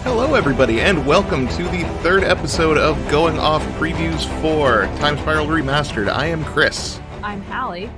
Hello everybody, and welcome to the third episode of Going Off Previews for Time Spiral Remastered. I am Chris. I'm Hallie.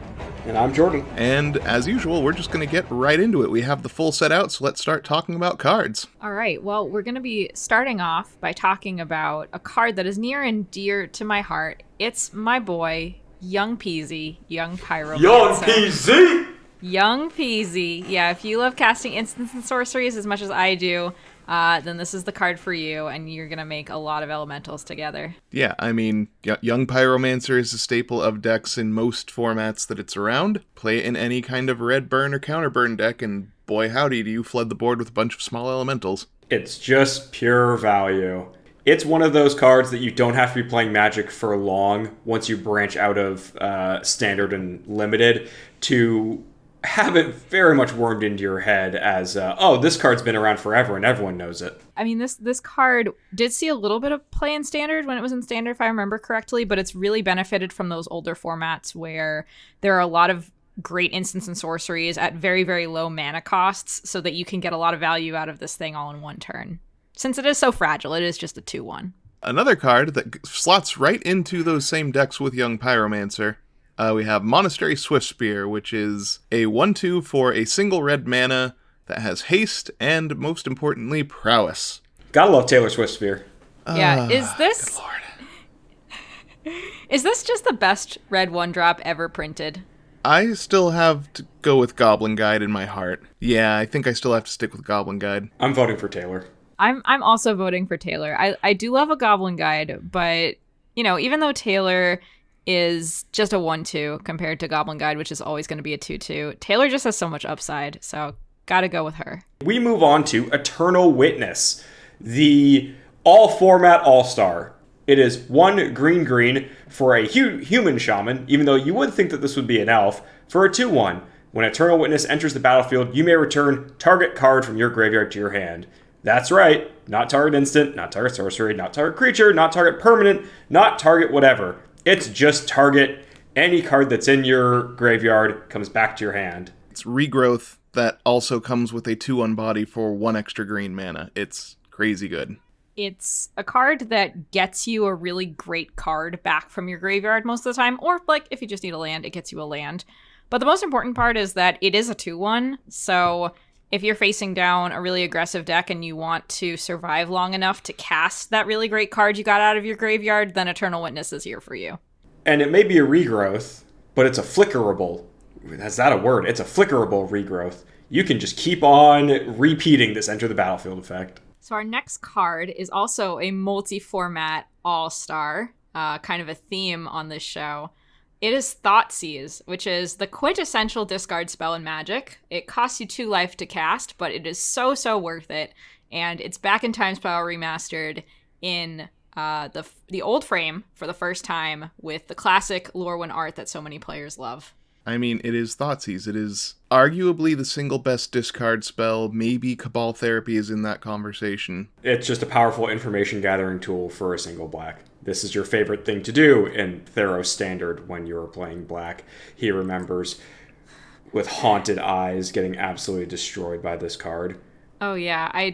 And I'm Jordan. And as usual, we're just going to get right into it. We have the full set out, so let's start talking about cards. All right, well, we're going to be starting off by talking about a card that is near and dear to my heart. It's my boy, Young Peasy, Young Pyromancer. Young Peasy! Young Peasy. Yeah, if you love casting instants and sorceries as much as I do, then this is the card for you, and you're going to make a lot of elementals together. Yeah, I mean, Young Pyromancer is a staple of decks in most formats that it's around. Play it in any kind of red burn or counter burn deck, and boy howdy do you flood the board with a bunch of small elementals. It's just pure value. It's one of those cards that you don't have to be playing Magic for long once you branch out of Standard and Limited to have it very much wormed into your head as, this card's been around forever and everyone knows it. I mean, this card did see a little bit of play in Standard when it was in Standard, if I remember correctly, but it's really benefited from those older formats where there are a lot of great instants and sorceries at very, very low mana costs so that you can get a lot of value out of this thing all in one turn. Since it is so fragile, it is just a 2/1. Another card that slots right into those same decks with Young Pyromancer. We have Monastery Swiftspear, which is a 1/2 for a single red mana that has haste and, most importantly, prowess. Gotta love Taylor Swiftspear. Yeah, is this... Good lord. Is this just the best red 1-drop ever printed? I still have to go with Goblin Guide in my heart. Yeah, I think I still have to stick with Goblin Guide. I'm voting for Taylor. I'm also voting for Taylor. I do love a Goblin Guide, but, you know, even though Taylor is just a 1/2 compared to Goblin Guide, which is always going to be a 2/2, Taylor just has so much upside, so gotta go with her. We move on to Eternal Witness, the all-format all-star. It is 1 green for a human shaman, even though you would think that this would be an elf, for a 2/1. When Eternal Witness enters the battlefield, you may return target card from your graveyard to your hand. That's right, not target instant, not target sorcery, not target creature, not target permanent, not target whatever. It's just target any card that's in your graveyard comes back to your hand. It's regrowth that also comes with a 2/1 body for 1 extra green mana. It's crazy good. It's a card that gets you a really great card back from your graveyard most of the time, or like if you just need a land, it gets you a land. But the most important part is that it is a 2/1, so if you're facing down a really aggressive deck and you want to survive long enough to cast that really great card you got out of your graveyard, then Eternal Witness is here for you. And it may be a regrowth, but it's a flickerable. Is that a word? It's a flickerable regrowth. You can just keep on repeating this enter the battlefield effect. So our next card is also a multi-format all-star, kind of a theme on this show. It is Thoughtseize, which is the quintessential discard spell in Magic. It costs you 2 life to cast, but it is so worth it. And it's back in Time Spiral Remastered in the old frame for the first time with the classic Lorwyn art that so many players love. I mean, it is Thoughtseize. It is arguably the single best discard spell. Maybe Cabal Therapy is in that conversation. It's just a powerful information gathering tool for a single black. This is your favorite thing to do in Theros Standard when you're playing black. He remembers with haunted eyes getting absolutely destroyed by this card. Oh yeah, I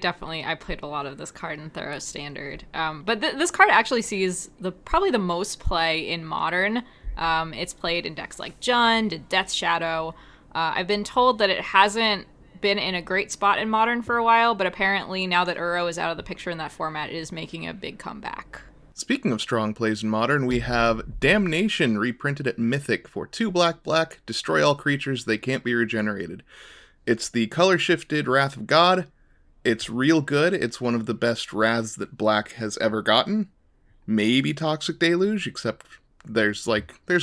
played a lot of this card in Theros Standard. But this card actually sees probably the most play in Modern. It's played in decks like Jund and Death Shadow. I've been told that it hasn't been in a great spot in Modern for a while, but apparently now that Uro is out of the picture in that format, it is making a big comeback. Speaking of strong plays in Modern, we have Damnation reprinted at Mythic for 2 black, destroy all creatures, they can't be regenerated. It's the color-shifted Wrath of God. It's real good. It's one of the best Wraths that black has ever gotten. Maybe Toxic Deluge, except there's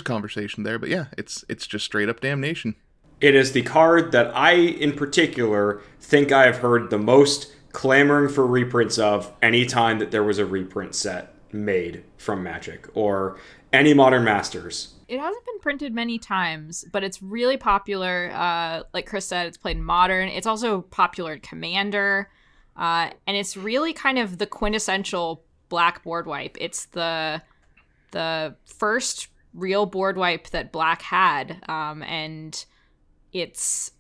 conversation there, but yeah, it's just straight up Damnation. It is the card that I, in particular, think I have heard the most clamoring for reprints of any time that there was a reprint set made from Magic or any Modern Masters. It hasn't been printed many times, but it's really popular. Like Chris said, it's played in Modern. It's also popular in Commander. And it's really kind of the quintessential black board wipe. It's the first real board wipe that black had. And it's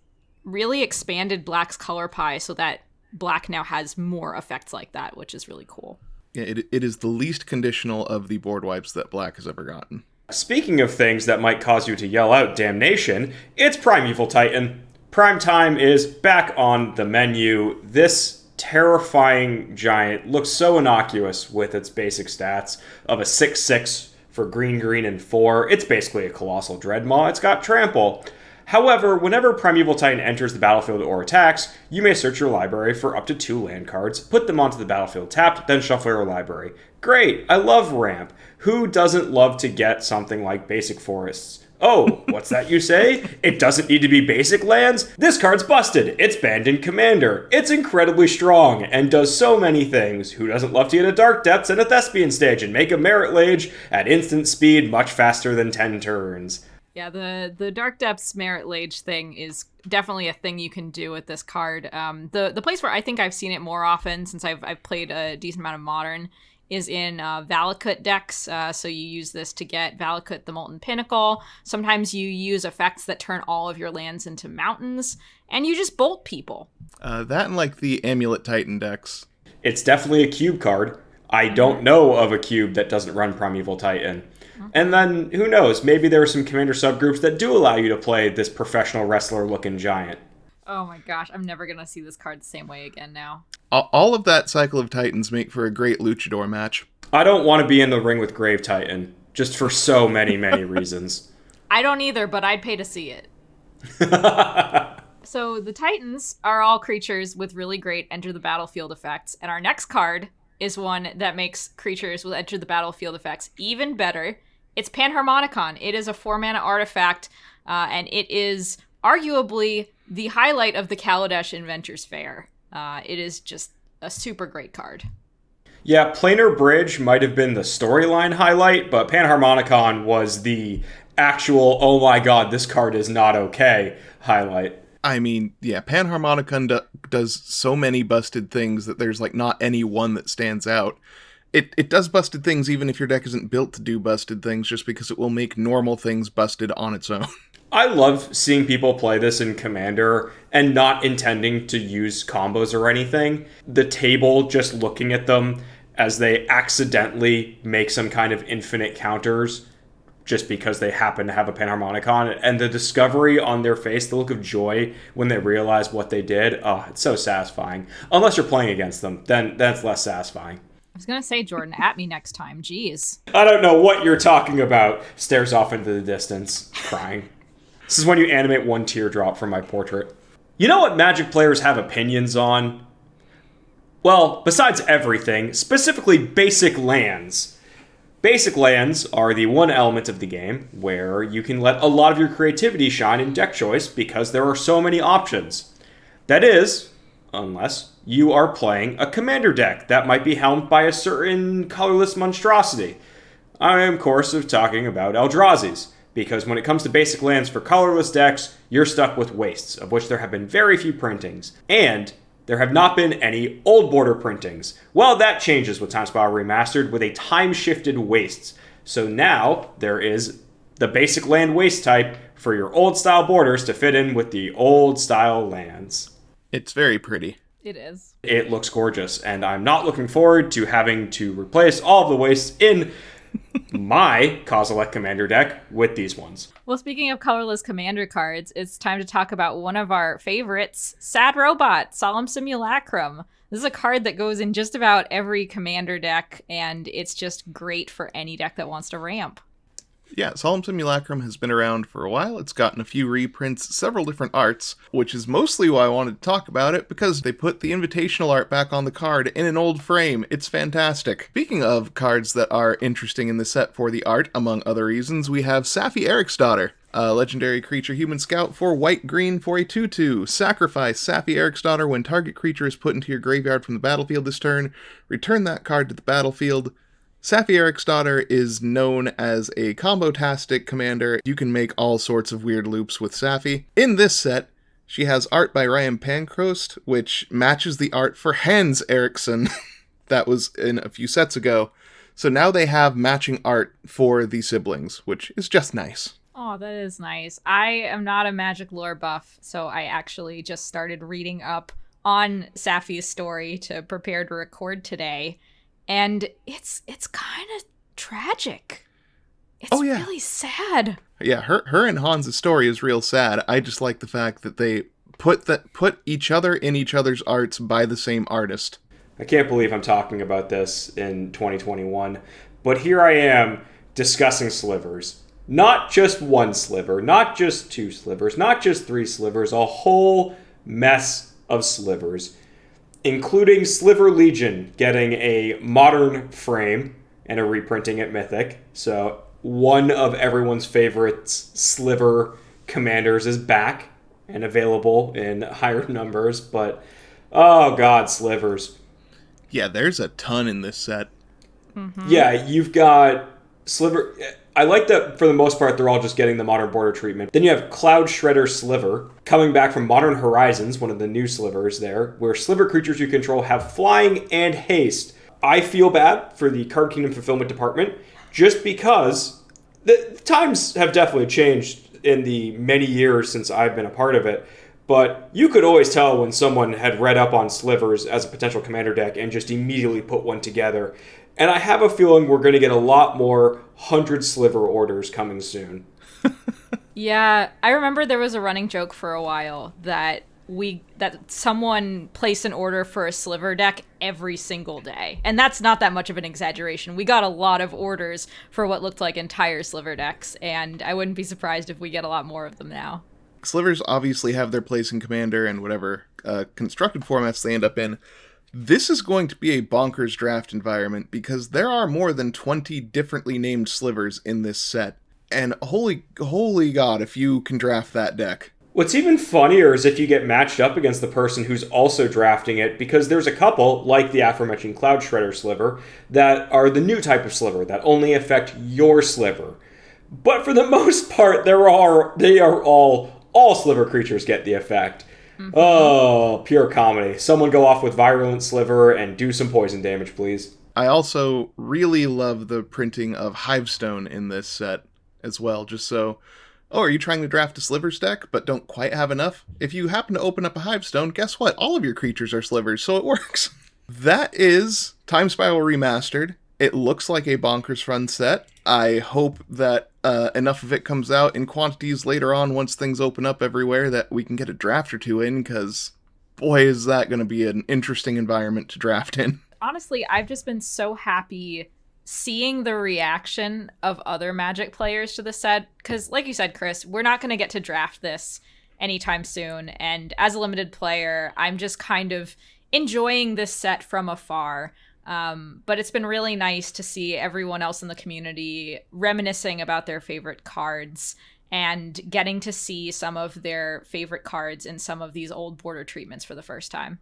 really expanded black's color pie so that Black now has more effects like that, which is really cool. Yeah, it is the least conditional of the board wipes that Black has ever gotten. Speaking of things that might cause you to yell out damnation, it's Primeval Titan. Prime Time is back on the menu. This terrifying giant looks so innocuous with its basic stats of a 6/6 for green, and 4. It's basically a Colossal Dreadmaw. It's got Trample. However, whenever Primeval Titan enters the battlefield or attacks, you may search your library for up to 2 land cards, put them onto the battlefield tapped, then shuffle your library. Great, I love ramp. Who doesn't love to get something like Basic Forests? Oh, what's that you say? It doesn't need to be basic lands? This card's busted. It's banned in Commander. It's incredibly strong and does so many things. Who doesn't love to get a Dark Depths and a Thespian Stage and make a Merit Lage at instant speed much faster than 10 turns? Yeah, the Dark Depths Merit Lage thing is definitely a thing you can do with this card. The place where I think I've seen it more often, since I've played a decent amount of Modern, is in Valakut decks. So you use this to get Valakut the Molten Pinnacle. Sometimes you use effects that turn all of your lands into mountains, and you just bolt people. That and like the Amulet Titan decks. It's definitely a cube card. I don't know of a cube that doesn't run Primeval Titan. And then, who knows, maybe there are some Commander subgroups that do allow you to play this professional wrestler-looking giant. Oh my gosh, I'm never going to see this card the same way again now. All of that cycle of Titans make for a great Luchador match. I don't want to be in the ring with Grave Titan, just for so many, many reasons. I don't either, but I'd pay to see it. So the Titans are all creatures with really great enter the battlefield effects, and our next card is one that makes creatures with enter the battlefield effects even better. It's Panharmaticon. It is a 4-mana artifact, and it is arguably the highlight of the Kaladesh Inventors Fair. It is just a super great card. Yeah, Planar Bridge might have been the storyline highlight, but Panharmaticon was the actual, oh my god, this card is not okay highlight. I mean, yeah, Panharmaticon does so many busted things that there's like not any one that stands out. It does busted things even if your deck isn't built to do busted things, just because it will make normal things busted on its own. I love seeing people play this in Commander and not intending to use combos or anything. The table just looking at them as they accidentally make some kind of infinite counters just because they happen to have a Panharmaticon, and the discovery on their face, the look of joy when they realize what they did, oh, it's so satisfying. Unless you're playing against them, then that's less satisfying. I was going to say, Jordan, at me next time. Jeez. I don't know what you're talking about. Stares off into the distance, crying. This is when you animate one teardrop from my portrait. You know what Magic players have opinions on? Well, besides everything, specifically basic lands. Basic lands are the one element of the game where you can let a lot of your creativity shine in deck choice because there are so many options. That is, unless you are playing a commander deck that might be helmed by a certain colorless monstrosity. I am, of course, talking about Eldrazi's, because when it comes to basic lands for colorless decks, you're stuck with wastes, of which there have been very few printings, and there have not been any old border printings. Well, that changes with Time Spiral Remastered with a time-shifted wastes. So now there is the basic land waste type for your old-style borders to fit in with the old-style lands. It's very pretty. It is. It looks gorgeous, and I'm not looking forward to having to replace all of the wastes in my Kozilek Commander deck with these ones. Well, speaking of colorless commander cards, it's time to talk about one of our favorites, Sad Robot, Solemn Simulacrum. This is a card that goes in just about every commander deck, and it's just great for any deck that wants to ramp. Yeah, Solemn Simulacrum has been around for a while. It's gotten a few reprints, several different arts, which is mostly why I wanted to talk about it, because they put the invitational art back on the card in an old frame. It's fantastic. Speaking of cards that are interesting in the set for the art, among other reasons, we have Saffy Eriksdottir, a legendary creature human scout for white-green for a 2/2. Sacrifice Saffy Eriksdottir when target creature is put into your graveyard from the battlefield this turn. Return that card to the battlefield. Saffy Eriksdottir is known as a combo-tastic commander. You can make all sorts of weird loops with Saffy. In this set, she has art by Ryan Pancrost, which matches the art for Hans Eriksson that was in a few sets ago. So now they have matching art for the siblings, which is just nice. Oh, that is nice. I am not a Magic lore buff, so I actually just started reading up on Saffy's story to prepare to record today, and it's kind of tragic. It's really sad. Yeah, her and Hans' story is real sad. I just like the fact that they put each other in each other's arts by the same artist. I can't believe I'm talking about this in 2021, but here I am discussing slivers. Not just one sliver, not just two slivers, not just three slivers, a whole mess of slivers, including Sliver Legion getting a modern frame and a reprinting at Mythic. So one of everyone's favorites sliver commanders is back and available in higher numbers, but oh god, slivers. Yeah, there's a ton in this set. Mm-hmm. Yeah, you've got sliver. I like that for the most part they're all just getting the modern border treatment. Then you have Cloud Shredder Sliver coming back from Modern Horizons, one of the new slivers there, where sliver creatures you control have flying and haste. I feel bad for the Card Kingdom Fulfillment Department just because the times have definitely changed in the many years since I've been a part of it. But you could always tell when someone had read up on slivers as a potential commander deck and just immediately put one together. And I have a feeling we're going to get a lot more 100 sliver orders coming soon. Yeah, I remember there was a running joke for a while that someone placed an order for a sliver deck every single day. And that's not that much of an exaggeration. We got a lot of orders for what looked like entire sliver decks, and I wouldn't be surprised if we get a lot more of them now. Slivers obviously have their place in Commander and whatever constructed formats they end up in. This is going to be a bonkers draft environment because there are more than 20 differently named slivers in this set. And holy god, if you can draft that deck. What's even funnier is if you get matched up against the person who's also drafting it, because there's a couple, like the aforementioned Cloud Shredder Sliver, that are the new type of sliver that only affect your sliver. But for the most part, they are all sliver creatures get the effect. Mm-hmm. Oh, pure comedy. Someone go off with Virulent Sliver and do some poison damage, please. I also really love the printing of Hivestone in this set as well, just so... Oh, are you trying to draft a slivers deck, but don't quite have enough? If you happen to open up a Hivestone, guess what? All of your creatures are slivers, so it works. That is Time Spiral Remastered. It looks like a bonkers fun set. I hope that enough of it comes out in quantities later on once things open up everywhere that we can get a draft or two in, because boy, is that going to be an interesting environment to draft in. Honestly, I've just been so happy seeing the reaction of other Magic players to the set, because like you said, Chris, we're not going to get to draft this anytime soon, and as a limited player, I'm just kind of enjoying this set from afar. But it's been really nice to see everyone else in the community reminiscing about their favorite cards and getting to see some of their favorite cards in some of these old border treatments for the first time.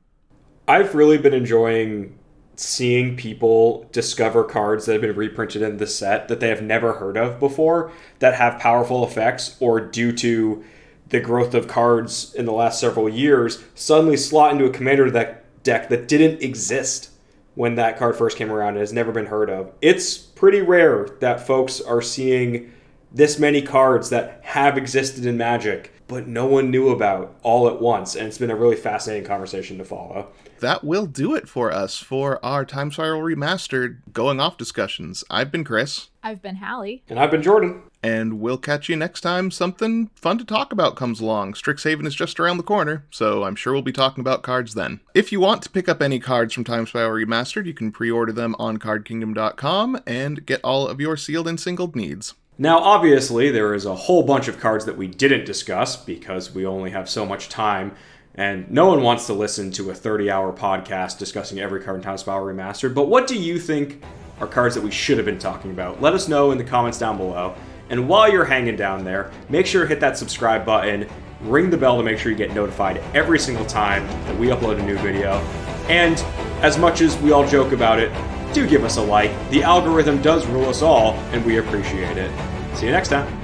I've really been enjoying seeing people discover cards that have been reprinted in the set that they have never heard of before that have powerful effects, or due to the growth of cards in the last several years, suddenly slot into a commander deck that didn't exist when that card first came around and has never been heard of. It's pretty rare that folks are seeing this many cards that have existed in Magic, but no one knew about all at once, and it's been a really fascinating conversation to follow. That will do it for us for our Time Spiral Remastered Going Off discussions. I've been Chris. I've been Hallie. And I've been Jordan. And we'll catch you next time something fun to talk about comes along. Strixhaven is just around the corner, so I'm sure we'll be talking about cards then. If you want to pick up any cards from Time Spiral Remastered, you can pre-order them on cardkingdom.com and get all of your sealed and singled needs. Now, obviously, there is a whole bunch of cards that we didn't discuss because we only have so much time, and no one wants to listen to a 30-hour podcast discussing every card in Time Spiral Remastered. But what do you think are cards that we should have been talking about? Let us know in the comments down below. And while you're hanging down there, make sure to hit that subscribe button, ring the bell to make sure you get notified every single time that we upload a new video. And as much as we all joke about it, do give us a like. The algorithm does rule us all, and we appreciate it. See you next time.